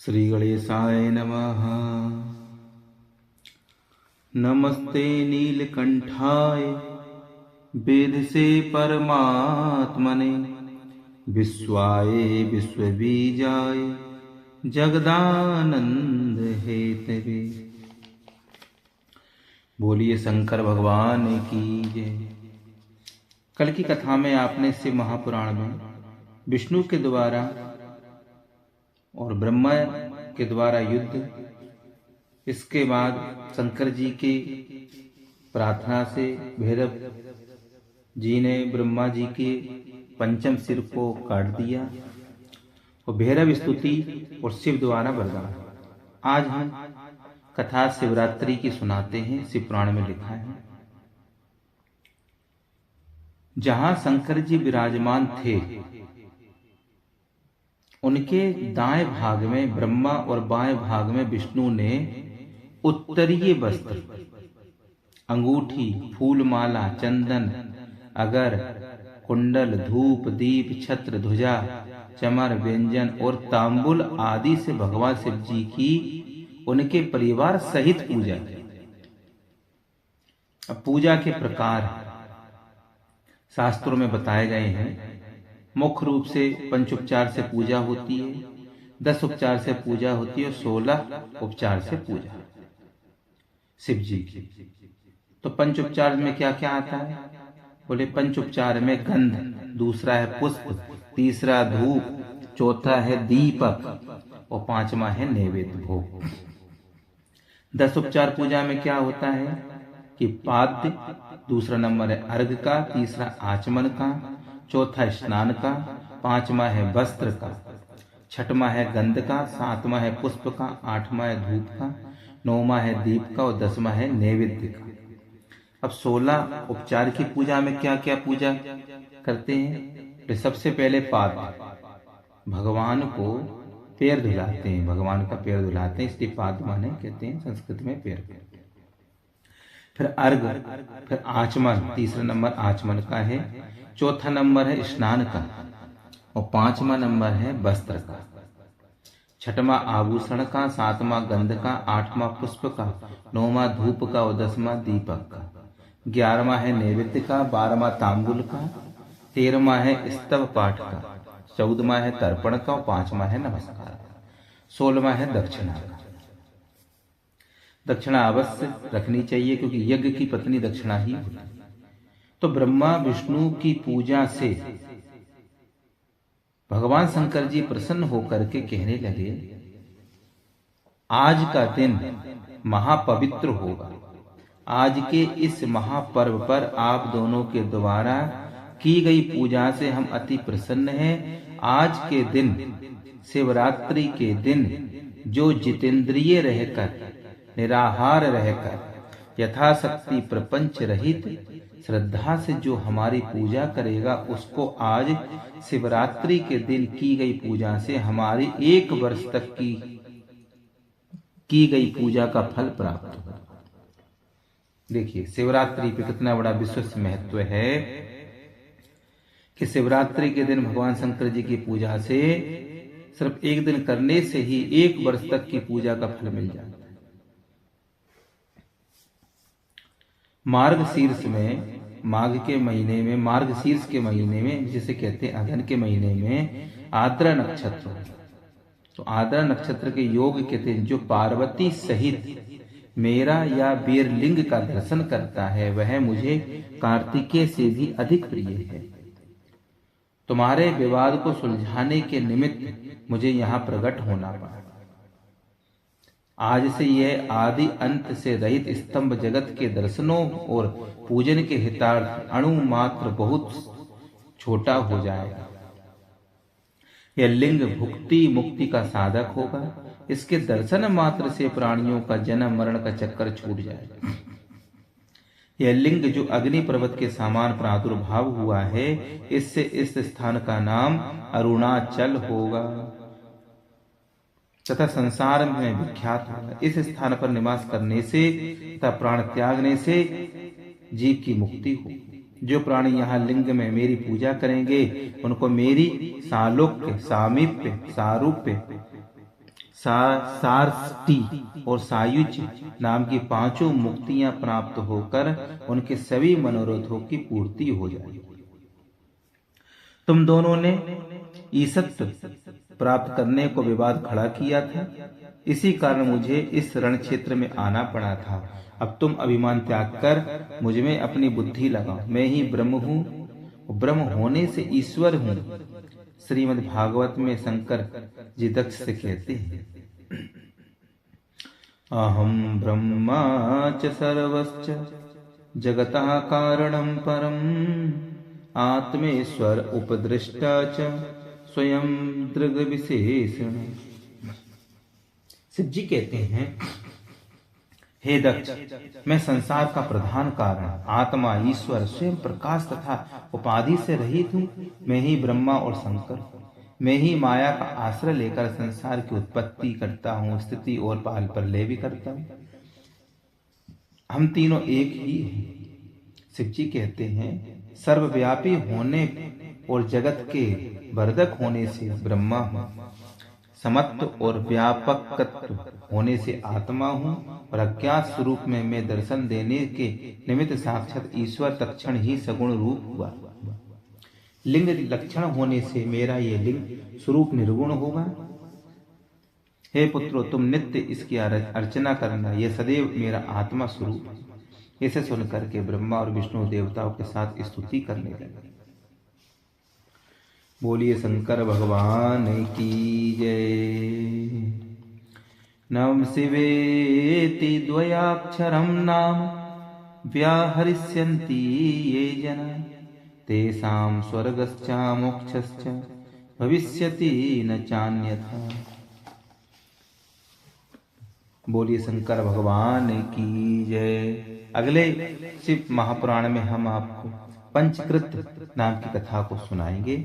श्री गणेशाय नमः। नमस्ते नीलकंठाय वेद से परमात्मने, विश्वाय विश्वबीजाय जगदानंद हेतवे। बोलिए शंकर भगवान की जय। कल की कथा में आपने शिव महापुराण में विष्णु के द्वारा और ब्रह्मा के द्वारा युद्ध, इसके बाद शंकर जी की प्रार्थना से भैरव जी ने ब्रह्मा जी के पंचम सिर को काट दिया और भैरव स्तुति और शिव द्वारा वरदान। आज हम कथा शिवरात्रि की सुनाते हैं। शिव पुराण में लिखा है, जहां शंकर जी विराजमान थे उनके दाएं भाग में ब्रह्मा और बाएं भाग में विष्णु ने उत्तरीय वस्त्र, अंगूठी, फूलमाला, चंदन, अगर, कुंडल, धूप, दीप, छत्र, ध्वजा, चमर, व्यंजन और तांबुल आदि से भगवान शिव जी की उनके परिवार सहित पूजा। अब पूजा के प्रकार शास्त्रों में बताए गए हैं। मुख्य रूप से 5 उपचार से पूजा होती है, 10 उपचार से पूजा होती है और 16 उपचार से पूजा शिव जी की। तो 5 उपचार में क्या क्या आता है? बोले 5 उपचार में गंध, दूसरा है पुष्प, तीसरा धूप, चौथा है दीपक और 5वां है नैवेद्य भोग। 10 उपचार पूजा में क्या होता है कि पाद्य, दूसरा नंबर है अर्घ का, तीसरा आचमन का, चौथा स्नान का, 5वां है वस्त्र का, 6वां है गंध का, 7वां है पुष्प का, 8वां है धूप का, 9वां है दीप का और 10वां है नैवेद्य का। अब 16 उपचार की पूजा में क्या क्या पूजा करते हैं? तो सबसे पहले पाद, भगवान को पैर धुलाते हैं, भगवान का पैर धुलाते हैं, इसलिए पाद माने कहते हैं संस्कृत में पैर। फिर अर्घ, फिर आचमन, तीसरा नंबर आचमन का है, चौथा नंबर है स्नान का और 5वां नंबर है वस्त्र का, 6वां आभूषण का, 7वां गंध का, 8वां पुष्प का, 9वां धूप का और 10वां दीपक का, 11वां है नैवेद्य का, 12वां तांबुल का, 13वां है स्तव पाठ का, 14वां है तर्पण का और 5वां है नमस्कार का, 16वां है दक्षिणा का। दक्षिणा अवश्य रखनी चाहिए क्योंकि यज्ञ की पत्नी दक्षिणा ही होती है। तो ब्रह्मा विष्णु की पूजा से भगवान शंकर जी प्रसन्न होकर के कहने लगे, आज का दिन महापवित्र होगा। आज के इस महापर्व पर आप दोनों के द्वारा की गई पूजा से हम अति प्रसन्न हैं। आज के दिन, शिवरात्रि के दिन, जो जितेंद्रिय रहकर, निराहार रहकर, यथाशक्ति प्रपंच रहित श्रद्धा से जो हमारी पूजा करेगा, उसको आज शिवरात्रि के दिन की गई पूजा से हमारी 1 वर्ष तक की गई पूजा का फल प्राप्त होगा। देखिए शिवरात्रि पे कितना बड़ा विश्व महत्व है कि शिवरात्रि के दिन भगवान शंकर जी की पूजा से सिर्फ 1 दिन करने से ही 1 वर्ष तक की पूजा का फल मिल जाता है। मार्गशीर्ष में, माघ के महीने में, मार्गशीर्ष के महीने में, जिसे कहते हैं अगहन के महीने में आद्रा नक्षत्र। तो आद्रा नक्षत्र के योग कहते हैं, जो पार्वती सहित मेरा या वीरलिंग का दर्शन करता है वह मुझे कार्तिकेय से भी अधिक प्रिय है। तुम्हारे विवाद को सुलझाने के निमित्त मुझे यहाँ प्रकट होना पड़ा। आज से यह आदि अंत से रहित स्तंभ जगत के दर्शनों और पूजन के हितार्थ अणु मात्र बहुत छोटा हो जाएगा। यह लिंग भुक्ति मुक्ति का साधक होगा। इसके दर्शन मात्र से प्राणियों का जन्म मरण का चक्कर छूट जाएगा। यह लिंग जो अग्नि पर्वत के समान प्रादुर्भाव हुआ है, इससे इस स्थान का नाम अरुणाचल होगा तथा संसार में विख्यात होगा। इस स्थान पर निवास करने से तथा प्राण त्यागने से जीव की मुक्ति हो। जो प्राणी यहाँ लिंग में मेरी पूजा करेंगे उनको मेरी सालोक्य, सामीप्य, सारूप्य, सारस्टी और सायुज नाम की 5 मुक्तियां प्राप्त होकर उनके सभी मनोरथों की पूर्ति हो जाएगी। तुम दोनों ने ईसत्व प्राप्त करने को विवाद खड़ा किया था, इसी कारण मुझे इस रण क्षेत्र में आना पड़ा था। अब तुम अभिमान त्याग कर मुझ में अपनी बुद्धि लगाओ। मैं ही ब्रह्म हूँ, ब्रह्म होने से ईश्वर हूँ। श्रीमद् भागवत में शंकर जी दक्ष से कहते हैं, अहम ब्रह्मा च सर्वश्च जगतः कारणं परम् आत्मेश्वर उपदृष्टा च स्वयं दृग विशेषण। शिव जी कहते हैं, हे दक्ष, मैं संसार का प्रधान कारण, आत्मा, ईश्वर, स्वयं प्रकाश तथा उपाधि से रहित हूँ। मैं ही ब्रह्मा और शंकर हूँ। मैं ही माया का आश्रय लेकर संसार की उत्पत्ति करता हूँ, स्थिति और पाल प्रलय भी करता हूँ। हम तीनों एक ही हैं। शिव जी कहते हैं, सर्वव्यापी होने और जगत के वर्धक होने से ब्रह्मा हूँ, समत्व और व्यापकत्व होने से आत्मा हूँ, और अज्ञात स्वरूप में मैं दर्शन देने के निमित्त साक्षात ईश्वर तत्क्षण ही सगुण रूप हुआ। लिंग लक्षण होने से मेरा ये लिंग स्वरूप निर्गुण होगा। हे पुत्रो, तुम नित्य इसकी अर्चना करना, यह सदैव मेरा आत्मा स्वरूप है। इसे सुनकर के ब्रह्मा और विष्णु देवताओं के साथ स्तुति करने लगे। बोलिए शंकर भगवान की जय। नम शिवेति द्वयाक्षरं नाम व्याहरिष्यन्ति ये जना तेषां स्वर्गश्च मोक्षश्च भविष्यति न चान्यथा। बोलिए शंकर भगवान की जय। अगले शिव महापुराण में हम आपको पंचकृत नाम की कथा को सुनाएंगे।